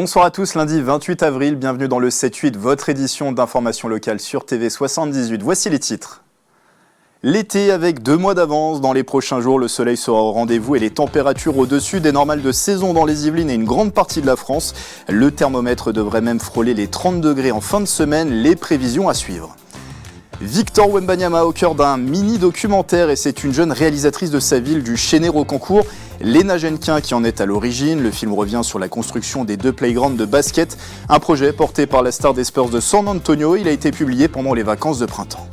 Bonsoir à tous, lundi 28 avril, bienvenue dans le 7-8, votre édition d'information locale sur TV 78. Voici les titres. L'été avec 2 mois d'avance. Dans les prochains jours, le soleil sera au rendez-vous et les températures au-dessus des normales de saison dans les Yvelines et une grande partie de la France. Le thermomètre devrait même frôler les 30 degrés en fin de semaine, les prévisions à suivre. Victor Wembanyama au cœur d'un mini-documentaire et c'est une jeune réalisatrice de sa ville du Chénet-Rocancourt, Léna Genquin, qui en est à l'origine. Le film revient sur la construction des 2 playgrounds de basket, un projet porté par la star des Spurs de San Antonio. Il a été publié pendant les vacances de printemps.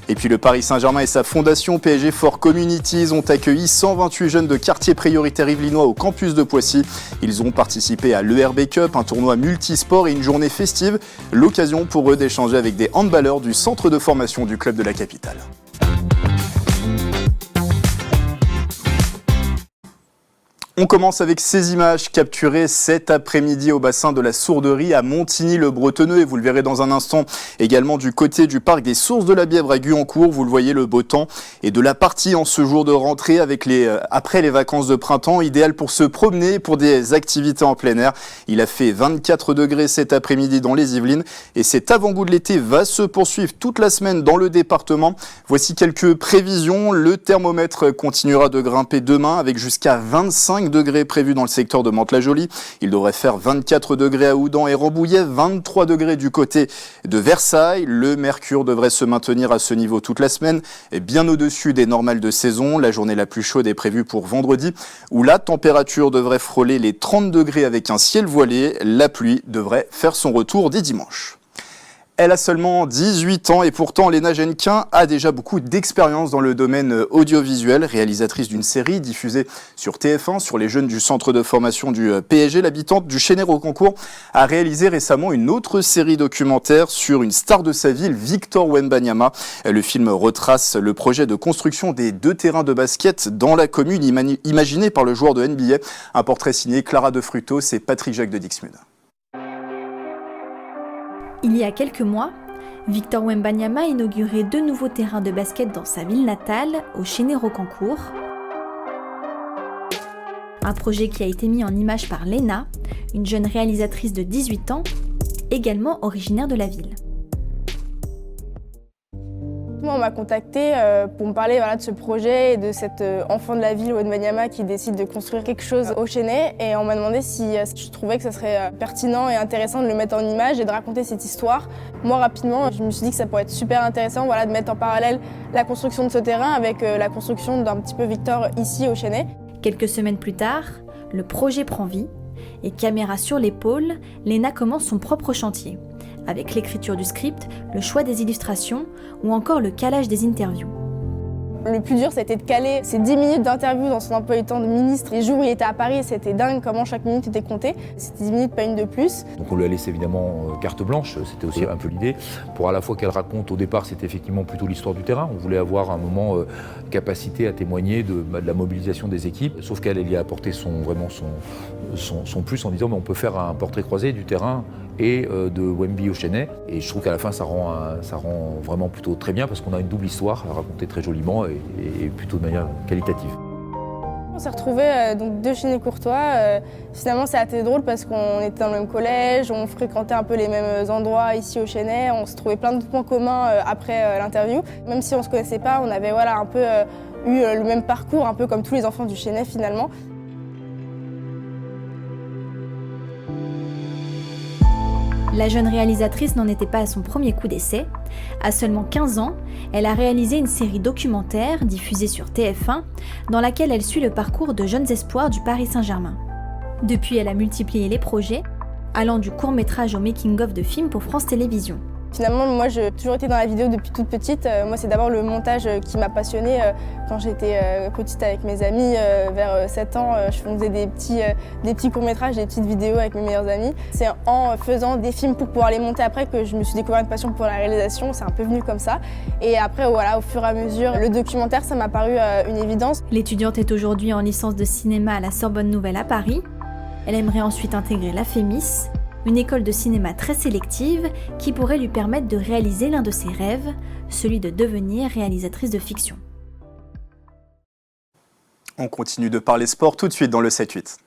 Et puis le Paris Saint-Germain et sa fondation PSG for Communities ont accueilli 128 jeunes de quartiers prioritaires yvelinois au campus de Poissy. Ils ont participé à l'ERB Cup, un tournoi multisport et une journée festive. L'occasion pour eux d'échanger avec des handballeurs du centre de formation du club de la capitale. On commence avec ces images capturées cet après-midi au bassin de la Sourderie à Montigny-le-Bretonneux et vous le verrez dans un instant également du côté du parc des Sources de la Bièvre à Guyancourt. Vous le voyez, le beau temps et de la partie en ce jour de rentrée après les vacances de printemps, idéal pour se promener, pour des activités en plein air. Il a fait 24 degrés cet après-midi dans les Yvelines et cet avant-goût de l'été va se poursuivre toute la semaine dans le département. Voici quelques prévisions. Le thermomètre continuera de grimper demain avec jusqu'à 25 degrés prévus dans le secteur de Mantes-la-Jolie. Il devrait faire 24 degrés à Houdan et Rambouillet, 23 degrés du côté de Versailles. Le mercure devrait se maintenir à ce niveau toute la semaine, et bien au-dessus des normales de saison. La journée la plus chaude est prévue pour vendredi, où la température devrait frôler les 30 degrés avec un ciel voilé. La pluie devrait faire son retour dès dimanche. Elle a seulement 18 ans et pourtant Léna Genquin a déjà beaucoup d'expérience dans le domaine audiovisuel. Réalisatrice d'une série diffusée sur TF1 sur les jeunes du centre de formation du PSG, l'habitante du Chénet-Rocancourt a réalisé récemment une autre série documentaire sur une star de sa ville, Victor Wembanyama. Le film retrace le projet de construction des 2 terrains de basket dans la commune imaginé par le joueur de NBA. Un portrait signé Clara De Frutos et Patrick Jacques de Dixmude. Il y a quelques mois, Victor Wembanyama a inauguré 2 nouveaux terrains de basket dans sa ville natale, au Chénet-Rocancourt. Un projet qui a été mis en image par Léna, une jeune réalisatrice de 18 ans, également originaire de la ville. On m'a contacté pour me parler de ce projet et de cet enfant de la ville, Wembanyama, qui décide de construire quelque chose au Chénet. Et on m'a demandé si je trouvais que ça serait pertinent et intéressant de le mettre en image et de raconter cette histoire. Moi, rapidement, je me suis dit que ça pourrait être super intéressant de mettre en parallèle la construction de ce terrain avec la construction d'un petit peu Victor ici au Chénet. Quelques semaines plus tard, le projet prend vie et caméra sur l'épaule, Léna commence son propre chantier, avec l'écriture du script, le choix des illustrations ou encore le calage des interviews. Le plus dur, c'était de caler ces 10 minutes d'interview dans son emploi du temps de ministre. Les jours où il était à Paris, c'était dingue comment chaque minute était comptée. C'était 10 minutes, pas une de plus. Donc on lui a laissé évidemment carte blanche, c'était aussi un peu l'idée. Pour à la fois qu'elle raconte, au départ c'était effectivement plutôt l'histoire du terrain. On voulait avoir un moment capacité à témoigner de la mobilisation des équipes. Sauf qu'elle y a apporté son plus en disant mais on peut faire un portrait croisé du terrain et de Wemby au Chénet. Et je trouve qu'à la fin ça rend vraiment plutôt très bien parce qu'on a une double histoire à raconter très joliment et plutôt de manière qualitative. On s'est retrouvés donc 2 Chénet-Courtois. Finalement c'est assez drôle parce qu'on était dans le même collège, on fréquentait un peu les mêmes endroits ici au Chénet, on se trouvait plein de points communs après l'interview. Même si on ne se connaissait pas, on avait un peu eu le même parcours, un peu comme tous les enfants du Chénet finalement. La jeune réalisatrice n'en était pas à son premier coup d'essai. À seulement 15 ans, elle a réalisé une série documentaire diffusée sur TF1 dans laquelle elle suit le parcours de jeunes espoirs du Paris Saint-Germain. Depuis, elle a multiplié les projets, allant du court-métrage au making-of de films pour France Télévisions. Finalement, moi, j'ai toujours été dans la vidéo depuis toute petite. Moi, c'est d'abord le montage qui m'a passionnée. Quand j'étais petite avec mes amis, vers 7 ans, je faisais des petits courts-métrages, des petites vidéos avec mes meilleurs amis. C'est en faisant des films pour pouvoir les monter après que je me suis découvert une passion pour la réalisation. C'est un peu venu comme ça. Et après, au fur et à mesure, le documentaire, ça m'a paru une évidence. L'étudiante est aujourd'hui en licence de cinéma à la Sorbonne Nouvelle à Paris. Elle aimerait ensuite intégrer la FEMIS, une école de cinéma très sélective qui pourrait lui permettre de réaliser l'un de ses rêves, celui de devenir réalisatrice de fiction. On continue de parler sport tout de suite dans le 7-8.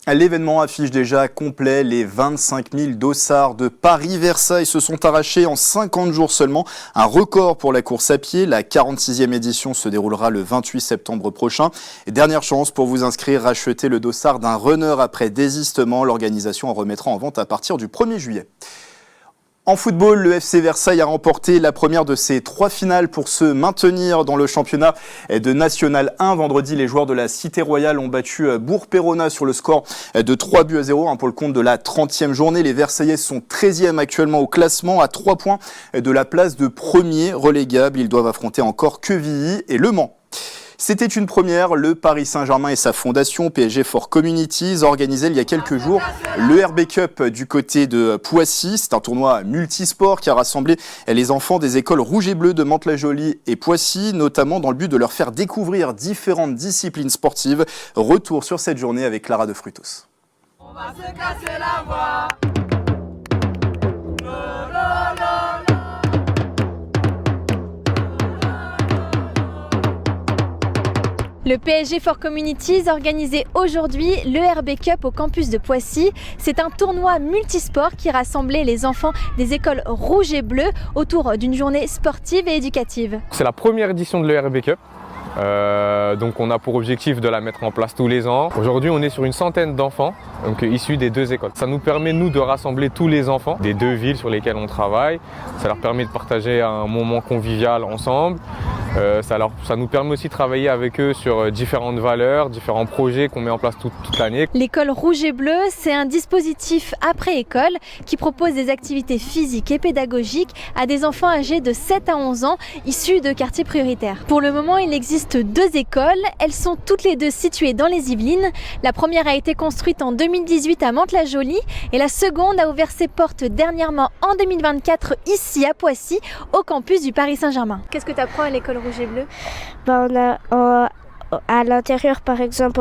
L'événement affiche déjà complet. Les 25 000 dossards de Paris-Versailles se sont arrachés en 50 jours seulement. Un record pour la course à pied. La 46e édition se déroulera le 28 septembre prochain. Et dernière chance pour vous inscrire, racheter le dossard d'un runner après désistement. L'organisation en remettra en vente à partir du 1er juillet. En football, le FC Versailles a remporté la première de ses 3 finales pour se maintenir dans le championnat de National 1. Vendredi, les joueurs de la Cité Royale ont battu Bourg-Péronat sur le score de 3-0 pour le compte de la 30e journée. Les Versaillais sont 13e actuellement au classement, à 3 points de la place de premier relégable. Ils doivent affronter encore Quevilly et Le Mans. C'était une première, le Paris Saint-Germain et sa fondation PSG for Communities organisaient il y a quelques jours le RB Cup du côté de Poissy. C'est un tournoi multisport qui a rassemblé les enfants des écoles rouge et bleu de Mantes-la-Jolie et Poissy, notamment dans le but de leur faire découvrir différentes disciplines sportives. Retour sur cette journée avec Clara de Frutos. On va se casser la voix. Le PSG for Communities organisait aujourd'hui le RB Cup au campus de Poissy. C'est un tournoi multisport qui rassemblait les enfants des écoles rouge et bleu autour d'une journée sportive et éducative. C'est la première édition de l'ERB Cup. Donc on a pour objectif de la mettre en place tous les ans. Aujourd'hui on est sur une centaine d'enfants issus des 2 écoles. Ça nous permet nous de rassembler tous les enfants des 2 villes sur lesquelles on travaille. Ça leur permet de partager un moment convivial ensemble. Ça nous permet aussi de travailler avec eux sur différentes valeurs, différents projets qu'on met en place toute l'année. L'école rouge et bleu, c'est un dispositif après-école qui propose des activités physiques et pédagogiques à des enfants âgés de 7 à 11 ans issus de quartiers prioritaires. Pour le moment, il existe 2 écoles. Elles sont toutes les 2 situées dans les Yvelines. La première a été construite en 2018 à Mantes-la-Jolie et la seconde a ouvert ses portes dernièrement en 2024 ici à Poissy, au campus du Paris Saint-Germain. Qu'est-ce que tu apprends à l'école rouge et bleu? À l'intérieur, par exemple,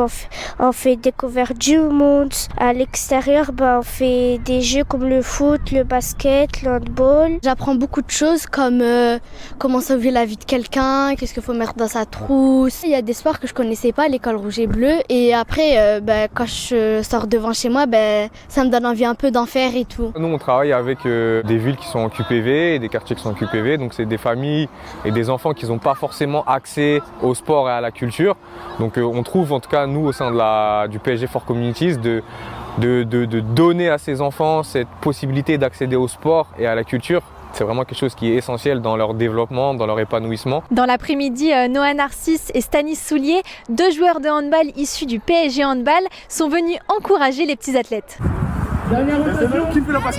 on fait découvrir du monde. À l'extérieur, on fait des jeux comme le foot, le basket, le handball. J'apprends beaucoup de choses comme comment sauver la vie de quelqu'un, qu'est-ce qu'il faut mettre dans sa trousse. Il y a des sports que je connaissais pas à l'école rouge et bleu. Et après, quand je sors devant chez moi, ça me donne envie un peu d'en faire et tout. Nous, on travaille avec des villes qui sont en QPV et des quartiers qui sont en QPV. Donc, c'est des familles et des enfants qui n'ont pas forcément accès au sport et à la culture. Donc on trouve en tout cas nous au sein du PSG for Communities de donner à ces enfants cette possibilité d'accéder au sport et à la culture. C'est vraiment quelque chose qui est essentiel dans leur développement, dans leur épanouissement. Dans l'après-midi, Noah Narcisse et Stanis Soulier, 2 joueurs de handball issus du PSG Handball, sont venus encourager les petits athlètes. Dernière rotation. Qui fait la passe?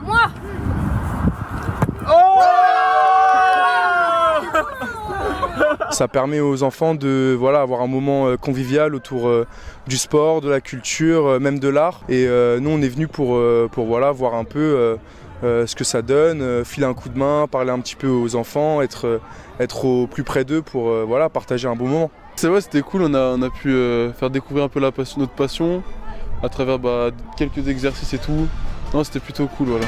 Moi. Ça permet aux enfants de avoir un moment convivial autour du sport, de la culture, même de l'art. Et nous on est venus pour voir un peu ce que ça donne, filer un coup de main, parler un petit peu aux enfants, être au plus près d'eux pour partager un bon moment. C'est vrai, c'était cool, on a pu faire découvrir un peu notre passion à travers quelques exercices et tout. Non, c'était plutôt cool, voilà.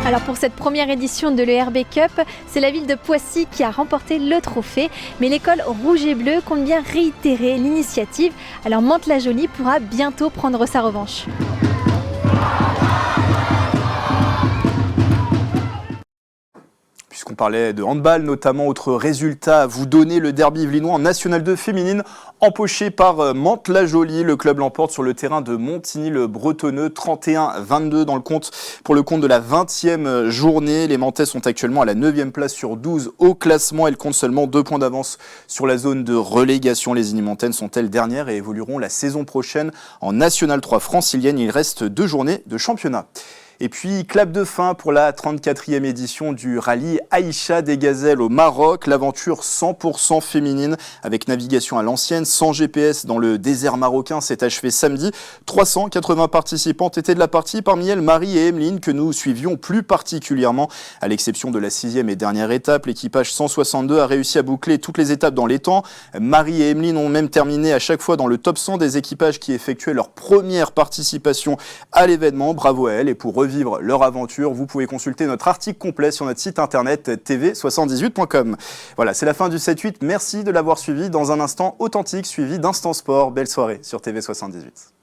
Alors pour cette première édition de l'ERB Cup, c'est la ville de Poissy qui a remporté le trophée. Mais l'école rouge et bleu compte bien réitérer l'initiative. Alors Mantes-la-Jolie pourra bientôt prendre sa revanche. Puisqu'on parlait de handball, notamment, autre résultat à vous donner, le derby yvelinois en National 2 féminine, empoché par Mantes-la-Jolie. Le club l'emporte sur le terrain de Montigny-le-Bretonneux, 31-22 pour le compte de la 20e journée. Les Mantais sont actuellement à la 9e place sur 12 au classement. Elles comptent seulement 2 points d'avance sur la zone de relégation. Les Inimantaines sont-elles dernières et évolueront la saison prochaine en National 3 francilienne. Il reste 2 journées de championnat. Et puis, clap de fin pour la 34e édition du rallye Aïcha des Gazelles au Maroc. L'aventure 100% féminine avec navigation à l'ancienne, sans GPS dans le désert marocain, s'est achevée samedi. 380 participantes étaient de la partie, parmi elles Marie et Emeline que nous suivions plus particulièrement. À l'exception de la 6e et dernière étape, l'équipage 162 a réussi à boucler toutes les étapes dans les temps. Marie et Emeline ont même terminé à chaque fois dans le top 100 des équipages qui effectuaient leur première participation à l'événement. Bravo à elles. Et pour revenir revivre leur aventure, vous pouvez consulter notre article complet sur notre site internet tv78.com. Voilà, c'est la fin du 7-8. Merci de l'avoir suivi. Dans un instant, Authentique suivi d'Instant Sport. Belle soirée sur TV78.